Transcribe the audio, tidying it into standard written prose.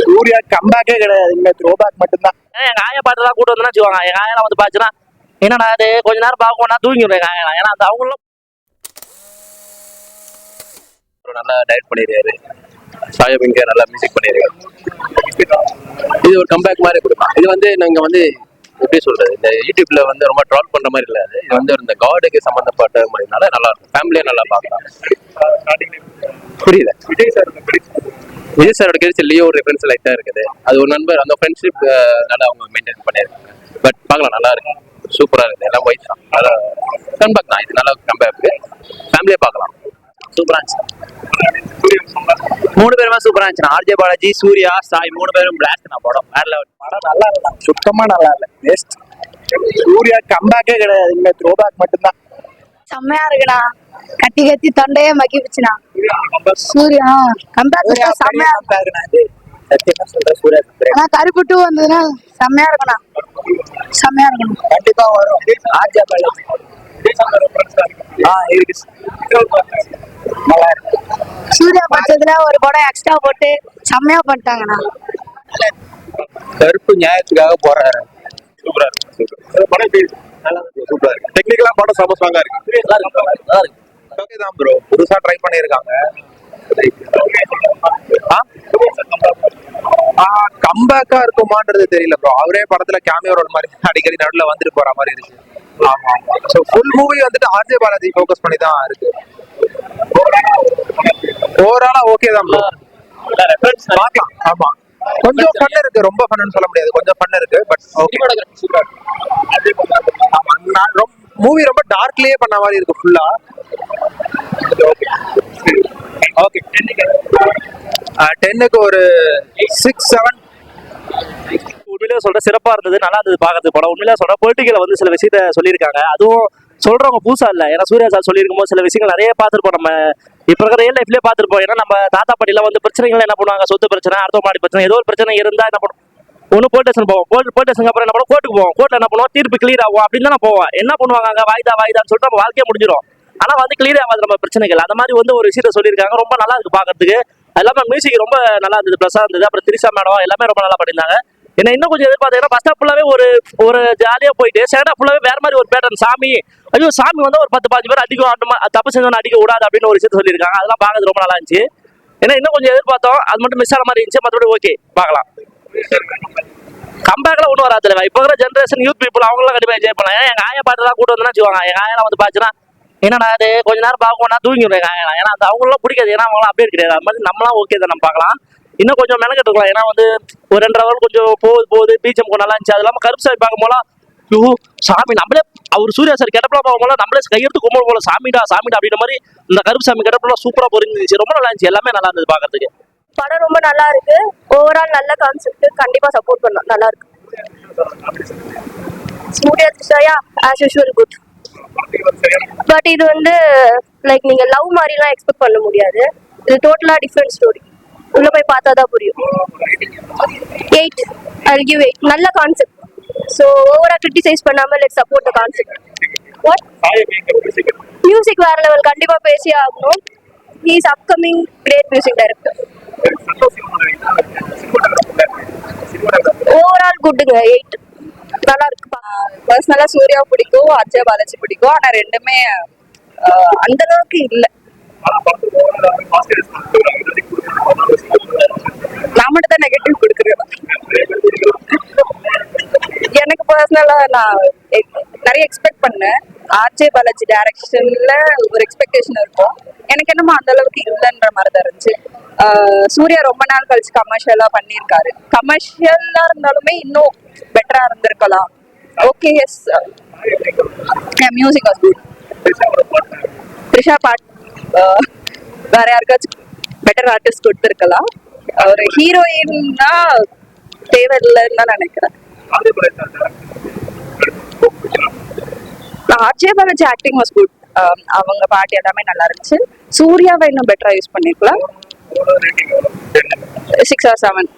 சூர்யா கம்பேக்கே கிடையாது, இங்க throw back மட்டும்தான். எங்க ஆயா பாட்டு தான் கூட்டு வந்து வச்சுக்கோங்க. எங்க ஆயா வந்து பாச்சுன்னா என்னடா அது கொஞ்ச நேரம் பார்க்கணும்னா தூங்கிடுவேன் எங்க ஆயா. ஏன்னா அந்த அவங்களும் நல்லா டைரக்ட் பண்ணிருக்காரு. சாயம் இங்க நல்லா மியூசிக் பண்ணிருக்காரு. இது ஒரு கம்பேக் மாதிரி கொடுக்கும். இது வந்து நாங்க வந்து எப்படி சொல்றது, இந்த யூடியூப்ல வந்து ரொம்ப ட்ரால் பண்ற மாதிரி இல்ல. இது வந்து இந்த காடுக்கு சம்பந்தப்பட்ட மாதிரினால நல்லா இருக்கும். ஃபேமிலியா நல்லா பார்க்கலாம். புரியல. விஜய் சாரோட கேரிச்சு லியோ ரெஃபரன்ஸ் லைட்டா இருக்குது. அது ஒரு நண்பர், அந்த ஃப்ரெண்ட்ஷிப் நல்லா அவங்க மெயின்டைன் பண்ணிருக்காங்க. பட் பார்க்கலாம், நல்லா இருக்கு, சூப்பரா இருக்குது. எல்லாம் ஒயிட் தான், நல்லா கம்பேக் தான். இது நல்லா கம்பேக், ஃபேமிலியா பார்க்கலாம். சூப்பரா இருந்துச்சு. 3 பேருமே சூப்பரா இருந்துச்சு. ஆர்ஜே பாலாஜி, சூர்யா, சாய் 3 பேரும் பிளாஸ்ட். படம் வேற லெவல். படம் நல்லா இல்ல, சுத்தமா நல்லா இல்ல, வேஸ்ட். சூர்யா கம்பேக்கே கிடையாது, இங்க த்ரோ பேக் மட்டும்தான். செம்மையா இருக்குண்ணா, கத்தி கத்தி தொண்டையே மக்கிடுச்சுண்ணா. சூர்யா கம்பேக் செம்மையா இருக்குண்ணா. சத்தியமா சொல்றேன், சூர்யா ஆனா கருப்பு 2 வந்ததுன்னா செம்மையா இருக்குண்ணா, செம்மையா இருக்கணும். கண்டிப்பா வரும். ஆர்ஜே பாலாஜி இருக்கு, நல்லா இருக்கு. சூர்யா பட்சத்துல ஒரு படம் எக்ஸ்ட்ரா போட்டு செம்மையா பண்ணிட்டாங்கண்ணா. கருப்பு நியாயத்துக்காக போறாரு. சூப்பரா இருக்கு. சூப்பரா இருக்கு. டெக்னிக்கலா படம் செம ஸ்ட்ராங்கா இருக்கு. ஓகே தான் ப்ரோ, புதுசா ட்ரை பண்ணிருக்காங்க. கம்பேக்கா இருக்குமான்றது தெரியல ப்ரோ. அவரே படத்துல கேமியோ ரோல் மாதிரி அடிக்கடி நடுல வந்துட்டு போற மாதிரி இருக்கு. ஆமா ஆமா. சோ ஃபுல் மூவி வந்துட்டு ஆர்ஜே பாலாஜி ஃபோக்கஸ் பண்ணி தான் இருக்கு. ஓவராலா ஓகே தான் ப்ரோ, பார்க்கலாம். ஆமா, கொஞ்சம் ஃபன் இருக்கு, ரொம்ப ஃபன்னு சொல்ல முடியாது, கொஞ்சம் ஃபன் இருக்கு. பட் ஓகே, மூவி ரொம்ப டார்க்லயே பண்ண மாதிரி இருக்கு ஃபுல்லா. ஓகே, 10க்கு ஒரு 6, 7. உண்மையிலேயே சொல்ற சிறப்பா இருந்தது, நல்லா இருந்தது பாக்கிறதுக்கு படம். உண்மையிலேயே சொல்ற பொலிட்டிக்கல வந்து சில விஷயத்த சொல்லியிருக்காங்க. அதுவும் சொல்றவங்க புதுசா இல்ல. ஏன்னா சூர்யா சார் சொல்லியிருக்கும் போது சில விஷயங்கள் நிறைய பார்த்திருப்போம். நம்ம இப்ப இருக்கிற ரியல் லைஃப்லயே பார்த்திருப்போம். ஏன்னா நம்ம தாத்தா பாட்டில வந்து பிரச்சனைகள் என்ன பண்ணுவாங்க, சொத்து பிரச்சனை, அடுத்த மாடி பிரச்சனை, ஏதோ ஒரு பிரச்சனை இருந்தா என்ன பண்ணுவோம், ஒண்ணு போலீஸ் ஸ்டேஷன் போவோம். போலீஸ் ஸ்டேஷன் அப்புறம் என்ன பண்ணுவோம், கோர்ட்டுக்கு போவோம். கோர்ட்ல என்ன பண்ணுவோம், தீர்ப்பு கிளியர் ஆகும் அப்படின்னு தான் போவோம். என்ன பண்ணுவாங்க அங்க, வாய்தான்னு சொல்லிட்டு நம்ம வாழ்க்கையை முடிஞ்சிடும். ஆனா வந்து கிளியர் ஆகாது நம்ம பிரச்சனைகள். அந்த மாதிரி வந்து ஒரு விஷயத்த சொல்லியிருக்காங்க. ரொம்ப நல்லா இருக்கு பாக்கிறதுக்கு. எல்லாமே மியூசிக் ரொம்ப நல்லா இருந்தது, பிளஸா இருந்தது. அப்புறம் திரிசா மேடம் எல்லாமே ரொம்ப நல்லா பண்ணியிருந்தாங்க. என்ன இன்னும் கொஞ்சம் எதிர்பார்த்தேன். ஃபர்ஸ்ட் ஹாஃப் ஃபுல்லாவே ஒரு ஜாலியா போயிட்டு செகண்ட் ஹாஃப் ஃபுல்லாவே வேற மாதிரி ஒரு பேட்டர்ன். சாமி, ஐயோ சாமி வந்து ஒரு 10-15 பேர் அடிக்கும், தப்பு செஞ்சவன அடிக்க கூடாது அப்படின்னு ஒரு விஷயத்த சொல்லியிருக்காங்க. அதெல்லாம் பார்க்கறது ரொம்ப நல்லா இருந்துச்சு. ஏன்னா இன்னும் கொஞ்சம் எதிர்பார்த்தோம், அது மட்டும் மிஸ் ஆன மாதிரி இருந்துச்சு. மற்றபடி ஓகே, பார்க்கலாம். கம்பேக்ல ஒன்றும் வராது இல்லை. இப்போ இருக்கிற ஜென்ரேஷன் யூத் பீப்புள் அவங்களாம் கண்டிப்பா என்ஜாய் பண்ணலாம். ஏன்னா எங்க ஆயா பாட்டு தான் கூட்டு வந்து வச்சுக்கோங்க. எங்க ஆயா வந்து பாச்சுன்னா என்னடா அது கொஞ்ச நேரம் பார்க்கணும்னா தூங்கிடுவேன் எங்க ஆயா. ஏன்னா அந்த அவங்களாம் பிடிக்காது. ஏன்னா அவங்களாம் அப்படியே கிடையாது. அது மாதிரி நம்மளாம் ஓகே தான், நம்ம பார்க்கலாம். இன்னும் கொஞ்சம் மெனக்கெட்டு இருக்கலாம். ஏன்னா வந்து ஒரு 2.5 hour கொஞ்சம் போகுது பீச்சம் கொஞ்சம் நல்லா இருந்துச்சு. அது இல்லாமல் கருப்பு சாமி பார்க்கும் போல சாமி நம்மளே அவர் சூர்யா சார் கெட்டப்பெல்லாம் பார்க்கும் போல நம்மளே கையெடுத்து கும்பல் போல சாமிடா அப்படின்ற மாதிரி இந்த கருப்பு சாமி கெட்டப்பெல்லாம் சூப்பரா பொருந்துச்சு. ரொம்ப நல்லா இருந்துச்சு, எல்லாமே நல்லா இருந்தது பாக்கிறதுக்கு. படம் ரொம்ப நல்லா இருக்கு. ஓவரால் நல்ல கான்செப்ட், கண்டிப்பா சப்போர்ட் பண்ணலாம். நல்லா இருக்கு. Suriya Trisha as usual good. But இது வந்து லைக் நீங்க லவ் மாதிரிலாம் எக்ஸ்பெக்ட் பண்ண முடியாது. இது டோட்டலா டிஃப்ரெண்ட் ஸ்டோரி. உள்ள போய் பார்த்தா தான் புரியும். 8, I'll give 8. நல்ல கான்செப்ட். ஸோ ஓவரா கிரிட்டிசைஸ் பண்ணாம let's support the concept. What music வேற லெவல், கண்டிப்பா பேசியே ஆகணும். He is upcoming great music director. Overall குட்டுங்க, 8 நல்லா இருக்கு. பர்சனலா சூர்யா பிடிக்கும், அஜய் பாலாஜி பிடிக்கும். ஆனா ரெண்டுமே அந்த அளவுக்கு இல்ல. நான் மட்டும் தான் நெகட்டிவ் கொடுக்குறேன். எனக்கு பர்சனலா நான் நிறைய எக்ஸ்பெக்ட் பண்ணேன். ஆர்ஜே பாலாஜி டைரக்ஷன்ல ஒரு எக்ஸ்பெக்டேஷன் இருக்கும். எனக்கு என்னமோ அந்த அளவுக்கு இல்லைன்ற மாதிரி தான் இருந்துச்சு. சூர்யா ரொம்ப நாள் கழிச்சு கமர்ஷியலா பண்ணியிருக்காரு. கமர்ஷியலா இருந்தாலுமே இன்னும் பெட்டரா இருந்திருக்கலாம். Okay, yes, music was good. Trisha பாட் வேற யாருக்காச்சும் பெட்டர் ஆர்டிஸ்ட் கொடுத்துருக்கலாம். ஒரு ஹீரோயின்னா தேவையில்லைன்னு தான் நினைக்கிறேன். RJ Balaji acting was good. அவங்க பாட்டு எல்லாமே நல்லா இருந்துச்சு. சூர்யாவை இன்னும் பெட்டரா யூஸ் பண்ணிருக்கலாம். 6 or 7.